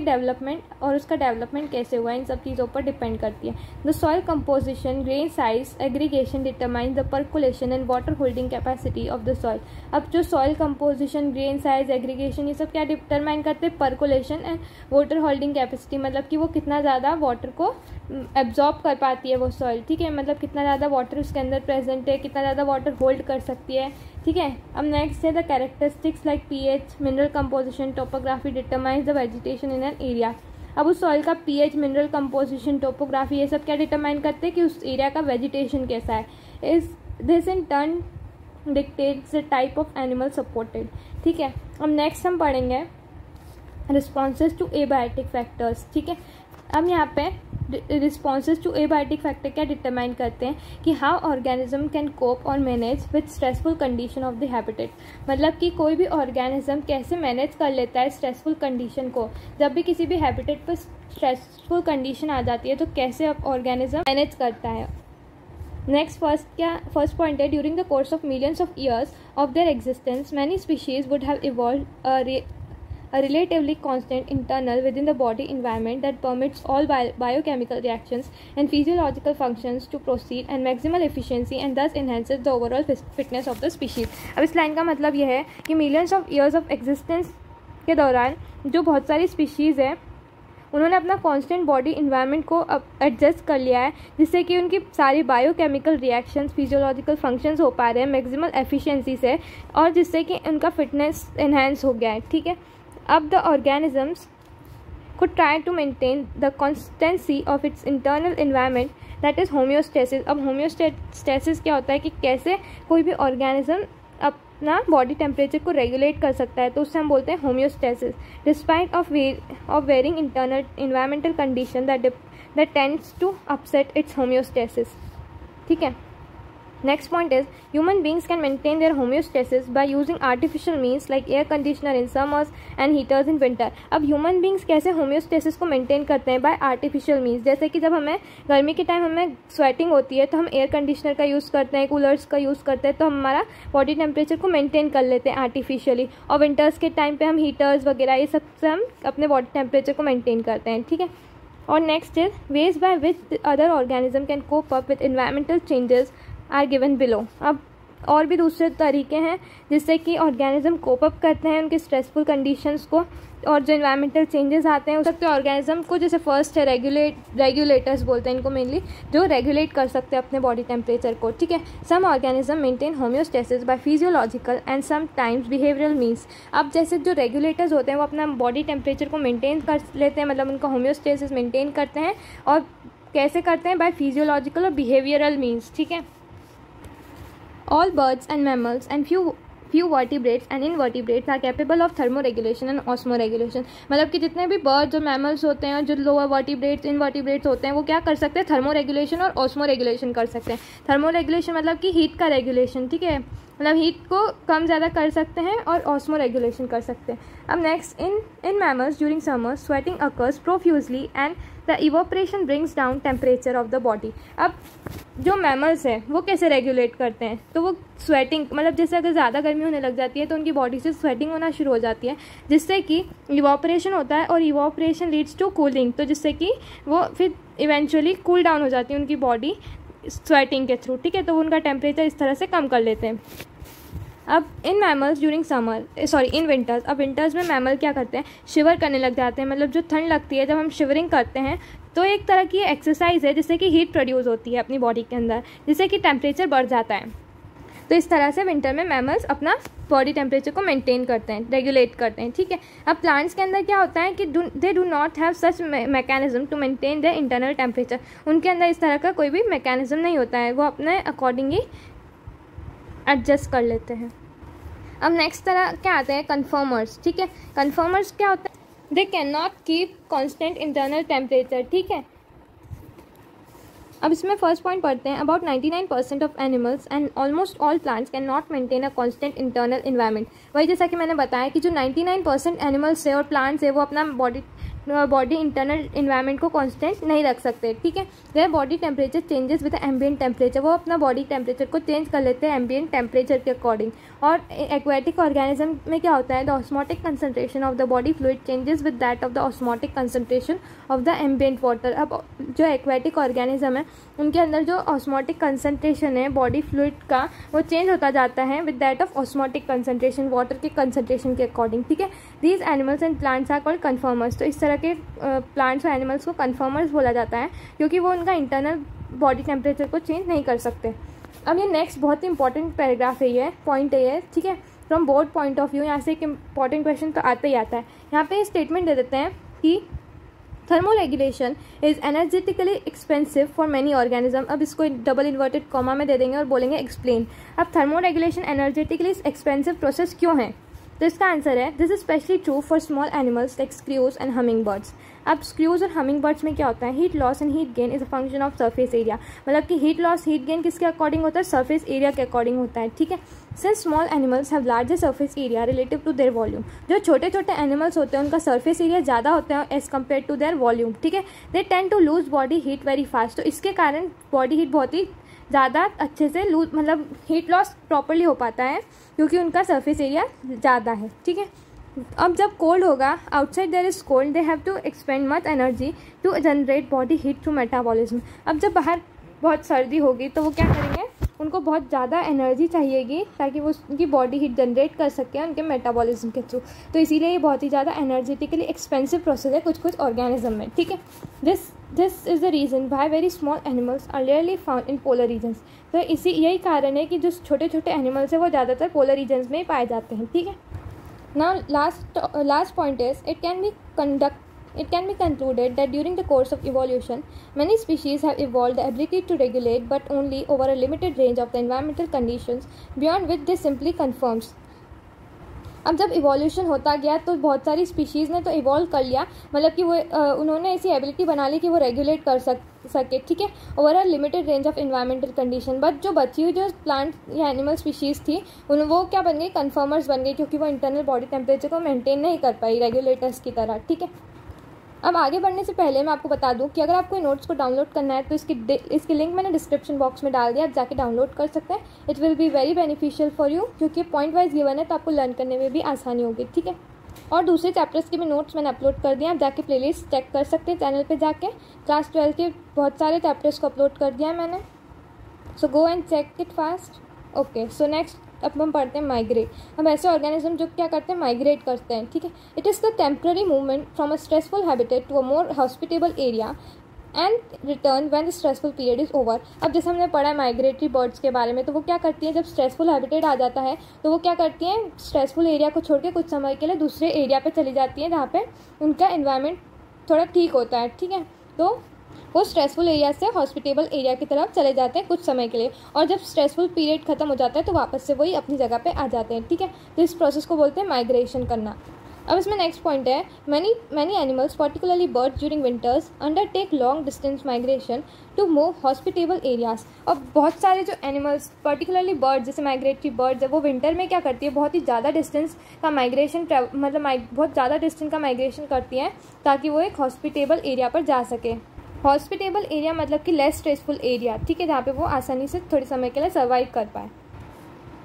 डेवलपमेंट कैसे हुआ है, इन सब चीज़ों पर डिपेंड करती है। The soil composition, grain size, aggregation determine the percolation and water holding capacity of the soil. अब जो soil composition, grain size, aggregation, ये सब क्या डिटरमाइन करते हैं, percolation and water holding capacity, मतलब कि वो कितना ज़्यादा वाटर को एब्जॉर्ब कर पाती है वो सॉइल, ठीक है, मतलब कितना ज़्यादा वाटर उसके अंदर प्रेजेंट है, कितना ज़्यादा वाटर होल्ड कर सकती है, ठीक है। अब नेक्स्ट है the characteristics like pH, mineral composition, topography determines the vegetation in an area. अब उस सॉइल का पीएच, मिनरल कंपोजिशन, टोपोग्राफी, ये सब क्या डिटरमाइन करते हैं कि उस एरिया का वेजिटेशन कैसा है। Is this in turn dictates the type of animal supported, ठीक है। अब नेक्स्ट हम पढ़ेंगे रिस्पॉन्सेज टू एबायोटिक फैक्टर्स, ठीक है। अब यहाँ पे रिस्पॉन्सेज टू एबायोटिक फैक्टर क्या डिटरमाइन करते हैं कि हाउ ऑर्गेनिज्म कैन कोप और manage with stressful condition of the habitat, मतलब कि कोई भी ऑर्गेनिज्म कैसे मैनेज कर लेता है स्ट्रेसफुल कंडीशन को। जब भी किसी भी हैबिटेट पर स्ट्रेसफुल कंडीशन आ जाती है तो कैसे ऑर्गेनिज्म मैनेज करता है। नेक्स्ट फर्स्ट पॉइंट है during the course of millions of years of their existence many species would have evolved a relatively constant internal within the body environment that permits all biochemical reactions and physiological functions to proceed and maximal efficiency and thus enhances the overall fitness of the species। अब इस line का मतलब यह है कि millions of years of existence के दौरान जो बहुत सारी स्पीशीज़ है उन्होंने अपना कांस्टेंट बॉडी इन्वायरमेंट को एडजस्ट कर लिया है, जिससे कि उनकी सारी बायोकेमिकल रिएक्शंस, फिजियोलॉजिकल फंक्शंस हो पा रहे हैं मैक्सिमल एफिशिएंसी से, और जिससे कि उनका फिटनेस इन्हेंस हो गया है, ठीक है। अब the organisms could try to maintain the constancy of its internal environment, that is homeostasis। अब homeostasis क्या होता है कि कैसे कोई भी ऑर्गेनिज्म अपना बॉडी टेम्परेचर को रेगुलेट कर सकता है, तो उससे हम बोलते हैं homeostasis. Despite of varying internal environmental condition that tends to upset its homeostasis, ठीक है। Next point is human beings can maintain their homeostasis by using artificial means like air conditioner in summers and heaters in winter। अब human beings कैसे homeostasis को maintain करते हैं by artificial means, जैसे कि जब हमें गर्मी के टाइम हमें स्वेटिंग होती है तो हम एयर कंडीशनर का यूज़ करते हैं, कूलर्स का यूज़ करते हैं, तो हम हमारा बॉडी टेम्परेचर को मेंटेन कर लेते हैं आर्टिफिशियली, और विंटर्स के टाइम पे हम हीटर्स वगैरह ये सब से हम अपने बॉडी टेम्परेचर को मेंटेन करते हैं, ठीक है। और next is ways by which other organism can cope up with environmental changes are given below. अब और भी दूसरे तरीके हैं जिससे कि ऑर्गेनिज्म कोप अप करते हैं उनके स्ट्रेसफुल कंडीशंस को, और जो इन्वायरमेंटल चेंजेस आते हैं उस सकते ऑर्गेनिज्म को, जैसे फर्स्ट है रेगुलेटर्स बोलते हैं इनको मेनली, जो रेगुलेट कर सकते हैं अपने बॉडी टेम्परेचर को, ठीक है। Some organism maintain homeostasis by physiological and some times behavioural means. अब जैसे जो रेगुलेटर्स होते हैं वो अपना बॉडी टेम्परेचर को मेंटेन कर लेते हैं, मतलब उनका होम्योस्टेसिस मेंटेन करते हैं, और कैसे करते हैं बाय फिजियोलॉजिकल और बिहेवियरल मीन्स, ठीक है। All birds and mammals and few vertebrates and invertebrates are capable of thermoregulation and osmoregulation। मतलब कि जितने भी बर्ड्स और मैमल्स होते हैं और जो लोअर वर्टिब्रेट्स इनवर्टिब्रेट्स होते हैं वो क्या कर सकते हैं, थर्मोरेगुलेशन और ऑस्मोरेगुलेशन कर सकते हैं। थर्मोरेगुलेशन मतलब कि हीट का रेगुलेशन, ठीक है, मतलब हीट को कम ज़्यादा कर सकते हैं, और ऑस्मो रेगुलेशन कर सकते हैं। अब next in mammals during summer sweating occurs profusely and the evaporation brings down temperature of the body. अब जो मैमल्स हैं वो कैसे रेगुलेट करते हैं, तो वो स्वेटिंग, मतलब जैसे अगर ज़्यादा गर्मी होने लग जाती है तो उनकी बॉडी से स्वेटिंग होना शुरू हो जाती है, जिससे कि इवोपरेशन होता है, और इवोपरेशन लीड्स टू कूलिंग, तो जिससे कि वो फिर इवेंचुअली कूल डाउन हो जाती है उनकी बॉडी स्वेटिंग के थ्रू, ठीक है, तो उनका टेम्परेचर इस तरह से कम कर लेते हैं। अब in mammals during in winters, अब विंटर्स में मैमल क्या करते हैं, शिवर करने लग जाते हैं, मतलब जो ठंड लगती है जब हम शिवरिंग करते हैं तो एक तरह की एक्सरसाइज है जिससे कि हीट प्रोड्यूस होती है अपनी बॉडी के अंदर, जिससे कि टेम्परेचर बढ़ जाता है। तो इस तरह से विंटर में मैमल्स अपना बॉडी टेम्परेचर को मेंटेन करते हैं, रेगुलेट करते हैं, ठीक है। अब प्लांट्स के अंदर क्या होता है कि they do not have such mechanism to maintain their internal temperature. उनके अंदर इस तरह का कोई भी मैकेनिज्म नहीं होता है, वो अपने अकॉर्डिंगली एडजस्ट कर लेते हैं। अब नेक्स्ट तरह क्या आते हैं, कन्फर्मर्स, ठीक है। कन्फर्मर्स क्या होता है, they can not keep constant internal temperature, ठीक है। अब इसमें फर्स्ट पॉइंट पढ़ते हैं। About 99% of animals and almost all plants can not maintain a constant internal environment. वही जैसा कि मैंने बताया कि जो 99% एनिमल्स है और प्लांट्स है वो अपना बॉडी इंटरनल इन्वायरमेंट को कांस्टेंट नहीं रख सकते, ठीक है। There body temperature changes with ambient temperature, वो अपना बॉडी टेम्परेचर को चेंज कर लेते हैं एम्बिएंट टेम्परेचर के अकॉर्डिंग। और एक्वेटिक ऑर्गेनिज्म में क्या होता है, the osmotic concentration of the body fluid changes with that of the osmotic concentration of the ambient water. अब जो एक्वेटिक ऑर्गेनिज्म है उनके अंदर जो ऑस्मोटिक कंसंट्रेशन है बॉडी फ्लूइड का वो चेंज होता जाता है with that of osmotic concentration, water के कंसंट्रेशन के अकॉर्डिंग, ठीक है। These animals and plants are called conformers. तो इस तरह के प्लांट्स और एनिमल्स को कन्फर्मर्स बोला जाता है, क्योंकि वो उनका इंटरनल बॉडी टेम्परेचर को चेंज नहीं कर सकते। अब ये नेक्स्ट बहुत ही इंपॉर्टेंट पैराग्राफ है, ये पॉइंट है, ठीक है, from board point of view. यहाँ से एक इंपॉर्टेंट क्वेश्चन तो आता ही आता है। यहाँ पे स्टेटमेंट दे देते हैं कि thermoregulation is energetically expensive for many organism. अब इसको डबल इन्वर्टेड कॉमा में दे देंगे और बोलेंगे एक्सप्लेन। अब थर्मोरेगुलेशन एनर्जेटिकली एक्सपेंसिव प्रोसेस क्यों है? तो इसका आंसर है this is specially true for small animals like shrews and humming birds. अब स्क्रूज और हमिंग बर्ड्स में क्या होता है, heat loss and heat gain is a function of surface area. मतलब कि हीट लॉस हीट गेन किसके अकॉर्डिंग होता है, सरफेस एरिया के अकॉर्डिंग होता है, ठीक है। Since small animals have larger surface area relative to their volume, जो छोटे छोटे एनिमल्स होते हैं उनका सरफेस एरिया ज़्यादा होता है as compare to their volume, ठीक है। They tend to lose body heat very fast. तो इसके कारण बॉडी हीट बहुत ही ज़्यादा अच्छे से लूज, मतलब हीट लॉस प्रॉपरली हो पाता है क्योंकि उनका सरफेस एरिया ज़्यादा है, ठीक है। अब जब कोल्ड होगा, outside there is cold, they have to expend much energy to generate body heat through metabolism. अब जब बाहर बहुत सर्दी होगी तो वो क्या करेंगे, उनको बहुत ज़्यादा एनर्जी चाहिएगी ताकि वो उनकी बॉडी हीट जनरेट कर सकें उनके मेटाबॉलिज्म के थ्रू। तो इसीलिए ये बहुत ही ज़्यादा एनर्जेटिकली एक्सपेंसिव प्रोसेस है कुछ ऑर्गेनिज्म में, ठीक है। This is the reason why very small animals are rarely found in polar regions. तो यही कारण है कि जो छोटे छोटे एनिमल्स हैं वो ज़्यादातर पोलर रीजन्स में ही पाए जाते हैं, ठीक है। Now last point is it can be concluded that during the course of evolution many species have evolved the ability to regulate, but only over a limited range of the environmental conditions beyond which they simply conforms. अब जब evolution होता गया तो बहुत सारी species ने तो evolve कर लिया, मतलब कि वो उन्होंने ऐसी एबिलिटी बना ली कि वो रेगुलेट कर सके, ठीक है, over a limited range of environmental condition. But जो बची हुई जो प्लांट या एनिमल स्पीशीज़ थी वो क्या बन गई, कन्फर्मर्स बन गई, क्योंकि वो इंटरनल बॉडी टेम्परेचर को मेंटेन नहीं कर पाई रेगुलेटर्स की तरह, ठीक है। अब आगे बढ़ने से पहले मैं आपको बता दूं कि अगर आपको नोट्स को डाउनलोड करना है तो इसकी लिंक मैंने डिस्क्रिप्शन बॉक्स में डाल दिया, आप जाके डाउनलोड कर सकते हैं। It will be very beneficial for you, क्योंकि पॉइंट वाइज गिवन है तो आपको लर्न करने में भी आसानी होगी, ठीक है। और दूसरे चैप्टर्स के भी नोट्स मैंने अपलोड कर दिया, आप जाके प्लेलिस्ट चेक कर सकते हैं चैनल पर जाके। क्लास 12 के बहुत सारे चैप्टर्स को अपलोड कर दिया है मैंने, so go and check it fast. Okay, so next अब हम पढ़ते हैं माइग्रेट। अब ऐसे ऑर्गेनिज्म जो क्या करते हैं, माइग्रेट करते हैं, ठीक है। It is the temporary movement from a stressful habitat to a more hospitable area and return when the stressful period is over. अब जैसे हमने पढ़ा है माइग्रेटरी बर्ड्स के बारे में, तो वो क्या करती हैं, जब स्ट्रेसफुल हैबिटेट आ जाता है तो वो क्या करती हैं, स्ट्रेसफुल एरिया को छोड़ के कुछ समय के लिए दूसरे एरिया पर चली जाती हैं जहाँ पर उनका एनवायरनमेंट थोड़ा ठीक होता है, ठीक है। तो वो स्ट्रेसफुल एरिया से हॉस्पिटेबल एरिया की तरफ चले जाते हैं कुछ समय के लिए, और जब स्ट्रेसफुल पीरियड खत्म हो जाता है तो वापस से वही अपनी जगह पे आ जाते हैं, ठीक है। तो इस प्रोसेस को बोलते हैं माइग्रेशन करना। अब इसमें नेक्स्ट पॉइंट है, many animals particularly birds during winters undertake long distance migration to move hospitable areas. और बहुत सारे जो एनिमल्स पर्टिकुलरली बर्ड्स जैसे माइग्रेटरी बर्ड्स है वो विंटर में क्या करती है, बहुत ही ज़्यादा डिस्टेंस का माइग्रेशन बहुत ज़्यादा डिस्टेंस का माइग्रेशन करती हैं ताकि वो एक हॉस्पिटेबल एरिया पर जा सके। हॉस्पिटेबल एरिया मतलब कि लेस स्ट्रेसफुल एरिया, ठीक है, जहाँ पे वो आसानी से थोड़े समय के लिए सर्वाइव कर पाए।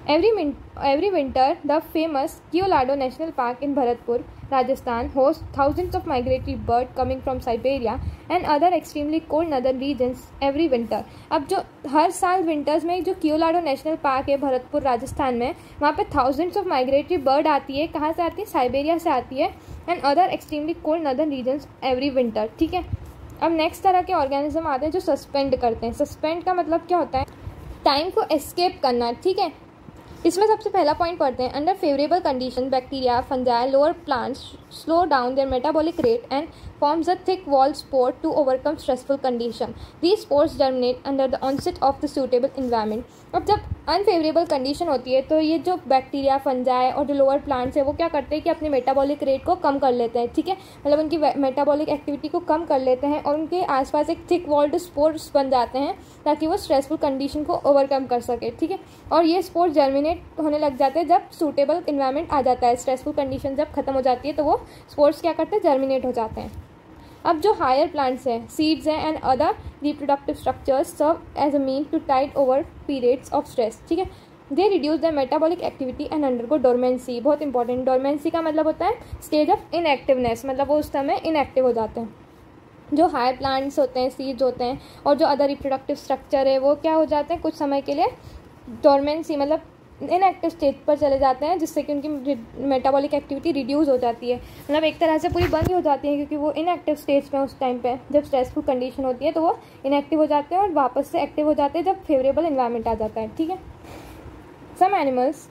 Every winter the famous Keoladeo national park in Bharatpur Rajasthan host thousands of migratory birds coming from Siberia and other extremely cold northern regions every winter। अब जो हर साल विंटर्स में जो कियोलाडो नेशनल पार्क है भरतपुर राजस्थान में, वहाँ पे thousands of migratory bird आती है। कहाँ से आती है, साइबेरिया से आती है। And other extremely cold northern regions every winter, ठीक है। अब नेक्स्ट तरह के ऑर्गेनिज्म आते हैं जो सस्पेंड करते हैं। सस्पेंड का मतलब क्या होता है, टाइम को एस्केप करना, ठीक है। इसमें सबसे पहला पॉइंट पढ़ते हैं, under favourable condition bacteria fungi lower plants slow down their metabolic rate and forms a thick wall spore to overcome stressful condition. These spores germinate under the onset of the suitable environment. अब जब unfavourable condition होती है तो ये जो bacteria fungi और जो lower plants है वो क्या करते हैं कि अपने मेटाबॉलिक रेट को कम कर लेते हैं, ठीक है, मतलब उनकी मेटाबॉलिक एक्टिविटी को कम कर लेते हैं और उनके आसपास एक थिक वॉल्ड स्पोर्स बन जाते हैं ताकि वो स्ट्रेसफुल कंडीशन को ओवरकम कर सके, ठीक है। और ये स्पोर्स जर्मिनेट होने लग जाते हैं जब सूटेबल इन्वायरमेंट आ जाता है। स्ट्रेसफुल कंडीशन जब खत्म हो जाती है तो वो स्पोर्स क्या करते हैं, जर्मिनेट हो जाते हैं। अब जो हायर प्लांट्स हैं, सीड्स हैं and other reproductive structures serve as a mean to tide over periods of stress, ठीक है। They reduce the metabolic activity and undergo dormancy. बहुत इंपॉर्टेंट, डोरमेंसी का मतलब होता है स्टेज ऑफ इनएक्टिवनेस, मतलब वो उस समय इनएक्टिव हो जाते हैं। जो हायर प्लांट्स होते हैं, सीड्स होते हैं और जो अदर रिप्रोडक्टिव स्ट्रक्चर है वो क्या हो जाते हैं कुछ समय के लिए डोरमेंसी, मतलब इनएक्टिव स्टेज पर चले जाते हैं, जिससे कि उनकी मेटाबॉलिक एक्टिविटी रिड्यूस हो जाती है, मतलब एक तरह से पूरी बंद ही हो जाती है, क्योंकि वो इनएक्टिव स्टेज पे उस टाइम पे जब स्ट्रेसफुल कंडीशन होती है तो वो इनएक्टिव हो जाते हैं और वापस से एक्टिव हो जाते हैं जब फेवरेबल इन्वायरमेंट आ जाता है। ठीक है, some animals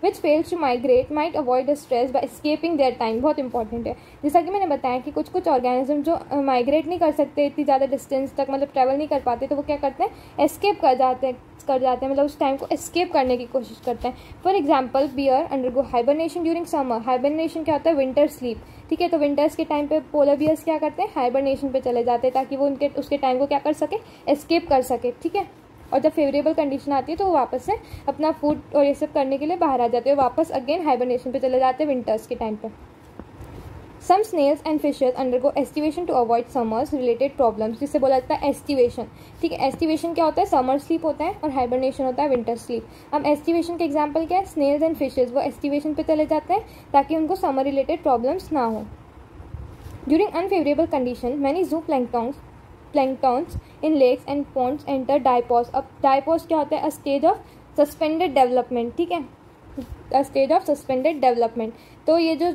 which fails to migrate might avoid the stress by escaping their time। बहुत इंपॉर्टेंट है, जैसा कि मैंने बताया कि कुछ कुछ ऑर्गेनिज्म जो माइग्रेट नहीं कर सकते इतनी ज़्यादा डिस्टेंस तक, मतलब ट्रैवल नहीं कर पाते, तो वो क्या करते हैं, एस्केप कर जाते हैं, मतलब उस टाइम को एस्केप करने की कोशिश करते हैं। For example bear undergo hibernation during summer. Hibernation क्या होता है, विंटर स्लीप। ठीक है, तो विंटर्स के टाइम पे पोलर बियर्स क्या करते हैं, हाइबरनेशन पे चले जाते हैं, ताकि वो उसके टाइम को क्या कर सके, एस्केप कर सके। ठीक है, और जब फेवरेबल कंडीशन आती है तो वो वापस से अपना फूड और ये सब करने के लिए बाहर आ जाते हैं, वापस अगेन हाइबरनेशन पे चले जाते हैं विंटर्स के टाइम पे। Some snails and fishes undergo aestivation to avoid summers related problems, जिससे बोला जाता है एस्टिवेशन। ठीक है, एस्टिवेशन क्या होता है, समर स्लीप होता है और हाइबरनेशन होता है विंटर स्लीप। अब एस्टिवेशन के एग्जाम्पल क्या है, स्नेल्स एंड फिशेस, वो एस्टिवेशन पे चले जाते हैं ताकि उनको समर रिलेटेड प्रॉब्लम्स ना हो। During unfavourable condition many zooplanktons in lakes and ponds enter diapause. अब डायपॉज क्या होता है, a stage of suspended development. ठीक है, a stage of suspended development. तो ये जो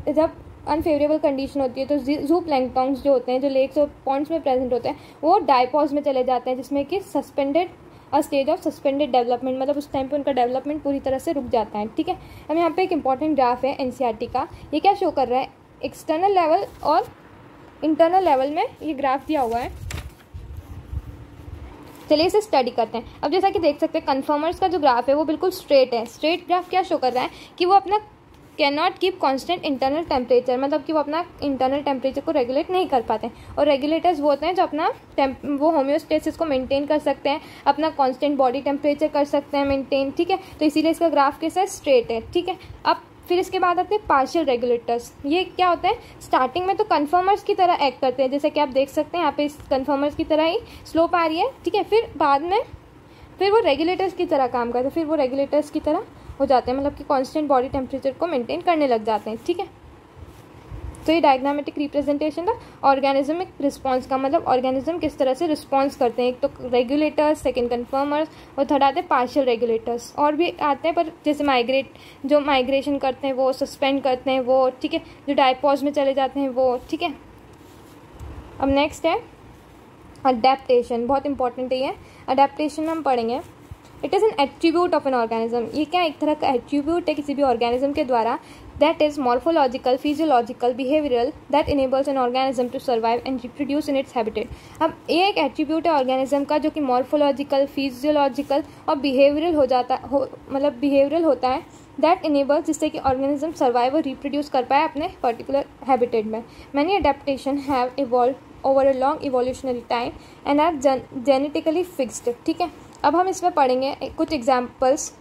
जब अनफेवरेबल कंडीशन होती है तो जू प्लैंक्टन्स जो होते हैं, जो लेक्स और पॉन्ड्स में प्रेजेंट होते हैं, वो डायपॉज में चले जाते हैं, जिसमें कि suspended a stage of suspended development, मतलब उस टाइम पे उनका डेवलपमेंट पूरी तरह से रुक जाता है। ठीक है, अब यहाँ पे एक इंपॉर्टेंट ग्राफ है एनसीईआरटी का। ये क्या शो कर रहा है, एक्सटर्नल लेवल और इंटरनल लेवल में ये ग्राफ दिया हुआ है। चलिए इसे स्टडी करते हैं। अब जैसा कि देख सकते हैं कन्फर्मर्स का जो ग्राफ है वो बिल्कुल स्ट्रेट है। स्ट्रेट ग्राफ क्या शो कर रहा है कि वो अपना can not keep constant internal temperature, मतलब कि वो अपना इंटरनल टेम्परेचर को रेगुलेट नहीं कर पाते। और रेगुलेटर्स वो होते हैं जो अपना वो होम्योस्टेसिस को मेंटेन कर सकते हैं, अपना कांस्टेंट बॉडी टेम्परेचर कर सकते हैं मेंटेन। ठीक है, तो इसीलिए इसका ग्राफ कैसा है, स्ट्रेट है। ठीक है, अब फिर इसके बाद आते हैं पार्शियल रेगुलेटर्स। ये क्या होता है, स्टार्टिंग में तो कन्फर्मर्स की तरह एक्ट करते हैं, जैसे कि आप देख सकते हैं यहाँ पे इस कन्फर्मर्स की तरह ही स्लोप आ रही है। ठीक है, फिर बाद में फिर वो रेगुलेटर्स की तरह काम करते हैं, फिर वो रेगुलेटर्स की तरह हो जाते हैं, मतलब कि कांस्टेंट बॉडी टेम्परेचर को मेंटेन करने लग जाते हैं। ठीक है, तो ये डायग्रामेटिक रिप्रेजेंटेशन था ऑर्गेनिज्मिक रिस्पॉन्स का, मतलब ऑर्गेनिज्म किस तरह से रिस्पॉन्स करते हैं। एक तो रेगुलेटर्स, सेकंड कन्फर्मर्स और थर्ड आते हैं पार्शियल रेगुलेटर्स। और भी आते हैं, पर जैसे जो माइग्रेशन करते हैं वो, सस्पेंड करते हैं वो। ठीक है, जो डायपॉज में चले जाते हैं वो। ठीक है, अब नेक्स्ट है अडेप्टेशन। बहुत इंपॉर्टेंट है ये, अडेप्टेशन में हम पढ़ेंगे। It is an attribute of an organism. ये क्या एक तरह का एट्रीब्यूट है किसी भी ऑर्गेनिज्म के द्वारा, that is morphological, physiological, behavioral that enables an organism to survive and reproduce in its habitat। अब ये एक एट्रीब्यूट है ऑर्गेनिज्म का जो कि मॉर्फोलॉजिकल, फिजियोलॉजिकल और बिहेवियरल मतलब बिहेवियरल होता है, दैट इनेबल्स, जिससे कि ऑर्गेनिज्म सर्वाइव और रिप्रोड्यूस कर पाए अपने पर्टिकुलर हैबिटेट में। Many adaptation have evolve over a long evolutionary time and are genetically fixed. ठीक है, अब हम इसमें पढ़ेंगे कुछ एग्जाम्पल्स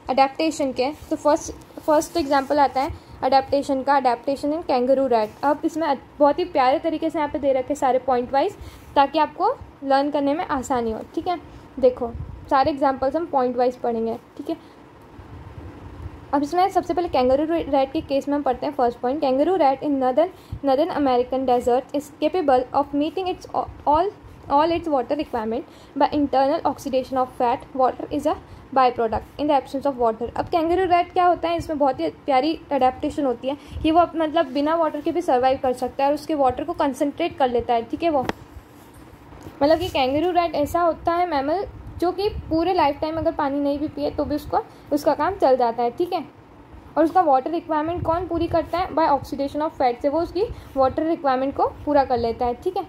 अडेप्टेशन के। तो फर्स्ट एग्जाम्पल आता है अडेप्टेशन का, अडेप्टेशन इन कैंगरू रैट। अब इसमें बहुत ही प्यारे तरीके से यहाँ पे दे रखे सारे पॉइंट वाइज, ताकि आपको लर्न करने में आसानी हो। ठीक है, देखो सारे एग्जाम्पल्स हम पॉइंट वाइज पढ़ेंगे। ठीक है, अब इसमें सबसे पहले कैंगरू रैट के केस में हम पढ़ते हैं। First point, kangaroo rat in northern American desert is capable of meeting its all its water requirement by internal oxidation of fat. Water is a byproduct in the absence of water। अब kangaroo rat क्या होता है, इसमें बहुत ही प्यारी adaptation होती है कि वो मतलब बिना वाटर के भी सर्वाइव कर सकता है और उसके वाटर को कंसनट्रेट कर लेता है। ठीक है, वो मतलब कि कैंगरू रैट ऐसा होता है मैमल जो कि पूरे लाइफ टाइम अगर पानी नहीं भी पिए तो भी उसका काम चल जाता है। ठीक है, और उसका वाटर रिक्वायरमेंट कौन पूरी करता है, बाय ऑक्सीडेशन ऑफ फैट से वो उसकी वाटर रिक्वायरमेंट को पूरा कर लेता है। ठीक है,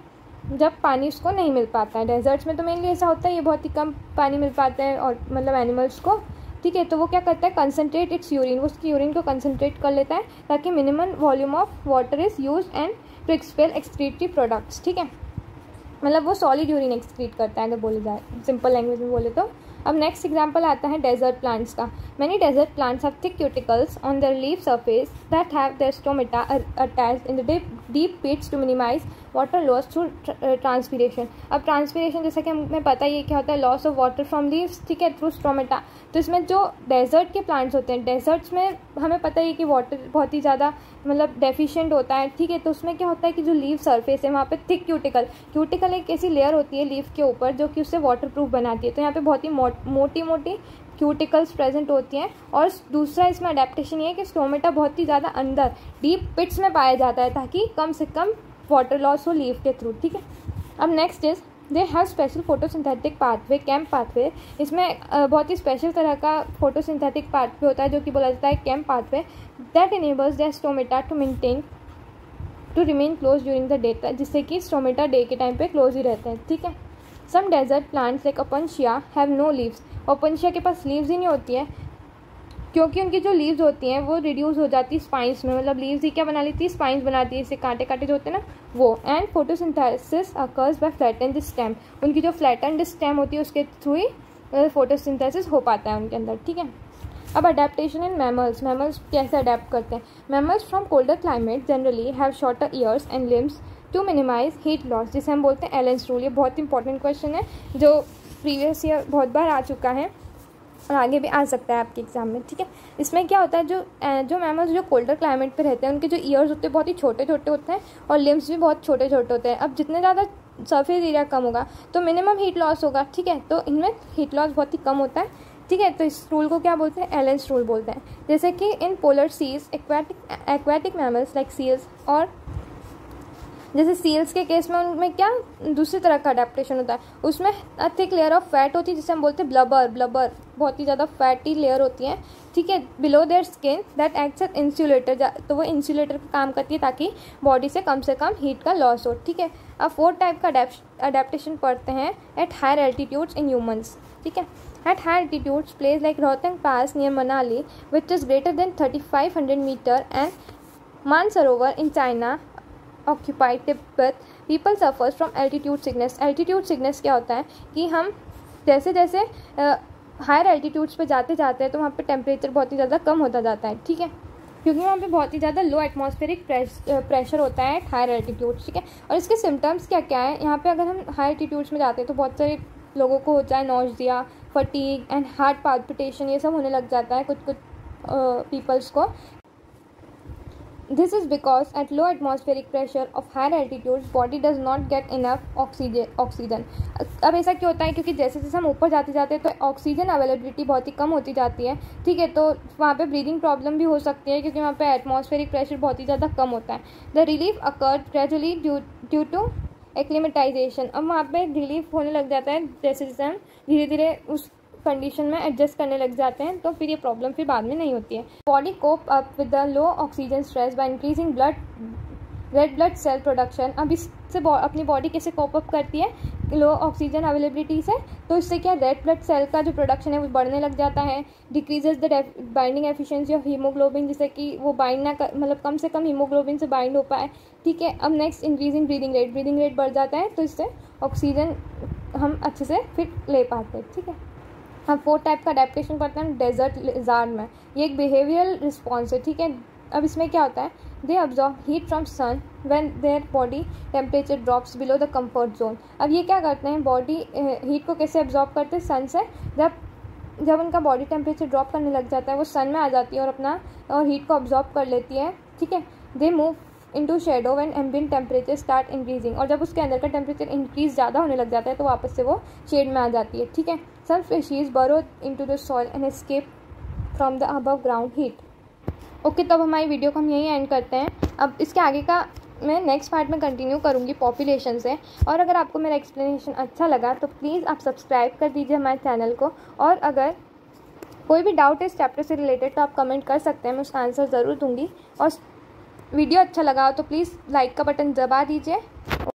जब पानी उसको नहीं मिल पाता है। डेजर्ट्स में तो मेनली ऐसा होता है, ये बहुत ही कम पानी मिल पाता है और मतलब एनिमल्स को। ठीक है, तो वो क्या करता है, कंसनट्रेट इट्स यूरिन, वो उसकी यूरिन को कंसनट्रेट कर लेता है ताकि minimum volume of water is use and to expel excretory products. ठीक है, मतलब वो सॉलिड यूरिन एक्सक्रीट करता है अगर बोले जाए सिंपल लैंग्वेज में बोले तो। अब नेक्स्ट एग्जाम्पल आता है डेजर्ट प्लांट्स का। Many desert plants have thick cuticles on their leaf surface that have their stomata attached in the deep pits to minimise water loss through transpiration. अब transpiration जैसा कि हमें पता है ये क्या होता है, loss of water from leaves. ठीक है, थ्रू स्टोमेटा। तो इसमें जो डेजर्ट के प्लांट्स होते हैं, डेजर्ट्स में हमें पता है कि वाटर बहुत ही ज़्यादा मतलब डेफिशिएंट होता है। ठीक है, तो उसमें क्या होता है कि जो लीव सरफेस है वहाँ पे थिक क्यूटिकल एक ऐसी लेयर होती है लीफ के ऊपर जो कि उससे वाटर प्रूफ बनाती है। तो यहाँ पे बहुत ही मोटी क्यूटिकल्स प्रेजेंट होती हैं। और दूसरा इसमें अडेप्टेशन ये है कि स्टोमेटा बहुत ही ज़्यादा अंदर डीप पिट्स में पाया जाता है ताकि कम से कम वाटर लॉस हो लीफ के थ्रू, ठीक है। अब next is they have special photosynthetic pathway, camp pathway. इसमें बहुत ही स्पेशल तरह का फोटोसिंथेटिक पाथवे होता है जो कि बोला जाता है camp pathway, that enables the stomata to remain close during the day, जिससे कि स्टोमेटा डे के टाइम पे क्लोज ही रहते हैं, ठीक है। Some desert plants like Opuntia have no leaves, Opuntia के पास लीव्स ही नहीं होती है क्योंकि उनकी जो लीव्स होती हैं वो रिड्यूस हो जाती है स्पाइंस में, मतलब लीव्स ही क्या बना लेती है, स्पाइंस बनाती है, इससे कांटे कांटे जो होते हैं ना वो। And photosynthesis occurs by flattened stem, उनकी जो फ्लैटेंड स्टेम होती है उसके थ्रू ही फोटोसिंथेसिस हो पाता है उनके अंदर, ठीक है। अब अडेप्टेशन इन मैमल्स, मैमल्स कैसे अडेप्ट करते हैं। Mammals from colder climate generally have shorter ears and limbs to minimise heat loss, जिसे हम बोलते हैं एलेंस रूल। ये बहुत इंपॉर्टेंट क्वेश्चन है जो प्रीवियस ईयर बहुत बार आ चुका है और आगे भी आ सकता है आपके एग्जाम में, ठीक है। इसमें क्या होता है, जो मैमल्स जो कोल्डर क्लाइमेट पे रहते हैं उनके जो ईयर्स होते हैं बहुत ही छोटे छोटे होते हैं और लिम्स भी बहुत छोटे छोटे होते हैं। अब जितने ज़्यादा सरफेस एरिया कम होगा तो मिनिमम हीट लॉस होगा, ठीक है, तो इनमें हीट लॉस बहुत ही कम होता है, ठीक है। तो इस रूल को क्या बोलते हैं, एलेंस रूल बोलते हैं। जैसे कि in polar seas aquatic mammals like seals, और जैसे सील्स के केस में उनमें क्या दूसरी तरह का अडेप्टेशन होता है, उसमें थिक लेयर ऑफ फैट होती है जिसे हम बोलते हैं ब्लबर, बहुत ही ज़्यादा फैटी लेयर होती है, ठीक है, below their skin that acts as insulator, तो वो इंसुलेटर का काम करती है ताकि बॉडी से कम हीट का लॉस हो, ठीक है। अब 4 टाइप का अडेप्टेशन पढ़ते हैं at higher altitudes in humans, ठीक है। At high altitudes, place like Rohtang Pass near Manali, which is greater than 3,500 meter, and Mansarovar in China, occupied Tibet, people suffers from altitude sickness. Altitude sickness क्या होता है कि हम जैसे जैसे higher altitudes पे जाते जाते हैं तो वहाँ पे टेम्परेचर बहुत ही ज़्यादा कम होता जाता है, ठीक है, क्योंकि वहाँ पे बहुत ही ज़्यादा लो एटमॉस्फेरिक प्रेशर होता है हायर एल्टीट्यूड्स, ठीक है। और इसके सिम्टम्स क्या क्या है, यहाँ पे अगर हम हायर एल्टीट्यूड्स में जाते हैं तो बहुत सारे लोगों को हो जाए nausea, fatigue and heart palpitation, ये सब होने लग जाता है कुछ पीपल्स को। This is because at low atmospheric pressure of higher altitudes body does not get enough oxygen. अब ऐसा क्यों होता है, क्योंकि जैसे जैसे हम ऊपर जाते जाते हैं तो ऑक्सीजन अवेलेबिलिटी बहुत ही कम होती जाती है, ठीक है, तो वहाँ पे ब्रीदिंग प्रॉब्लम भी हो सकती है क्योंकि वहाँ पे एटमॉस्फेरिक प्रेशर बहुत ही ज़्यादा कम होता है। The relief occurred gradually due to acclimatisation, अब वहाँ पे रिलीफ होने लग जाता है जैसे जैसे हम धीरे धीरे उस कंडीशन में एडजस्ट करने लग जाते हैं, तो फिर ये प्रॉब्लम फिर बाद में नहीं होती है। Body cope up with the low oxygen stress by increasing red blood cell production. अब इससे अपनी बॉडी कैसे कोप अप करती है लो ऑक्सीजन अवेलेबिलिटी से, तो इससे क्या रेड ब्लड सेल का जो प्रोडक्शन है वो बढ़ने लग जाता है। Decreases the binding efficiency of haemoglobin, जिससे कि वो बाइंड ना कर, मतलब कम से कम हीमोग्लोबिन से बाइंड हो पाए, ठीक है। अब नेक्स्ट इंक्रीजिंग ब्रीदिंग रेट बढ़ जाता है, तो इससे ऑक्सीजन हम अच्छे से फिर ले पाते हैं, ठीक है। हम 4 टाइप का अडेप्टेशन करते हैं डेजर्ट लिजार्ड में, ये एक बिहेवियरल रिस्पॉन्स है, ठीक है। अब इसमें क्या होता है, they absorb heat from sun when their body temperature drops below the comfort zone. अब ये क्या करते हैं, बॉडी हीट को कैसे अब्जॉर्ब करते हैं सन से, जब उनका बॉडी टेम्परेचर ड्रॉप करने लग जाता है वो सन में आ जाती है और हीट को अब्जॉर्ब कर लेती है, ठीक है। They move into shadow when ambient temperature start increasing, और जब उसके अंदर का टेम्परेचर इंक्रीज ज़्यादा होने लग जाता है तो वापस से वो शेड में आ जाती है, ठीक है। सम स्पीशीज बरो into the soil and escape from the above ground heat. Okay, तो अब हमारी वीडियो को हम यहीं एंड करते हैं। अब इसके आगे का मैं नेक्स्ट पार्ट में कंटिन्यू करूँगी पॉपुलेशन से, और अगर आपको मेरा एक्सप्लेनेशन अच्छा लगा तो प्लीज़ आप सब्सक्राइब कर दीजिए हमारे चैनल को, और अगर कोई भी डाउट है इस चैप्टर से रिलेटेड तो आप कमेंट कर सकते हैं, मैं उसका आंसर ज़रूर दूँगी। और वीडियो अच्छा लगा हो तो प्लीज़ लाइक का बटन दबा दीजिए।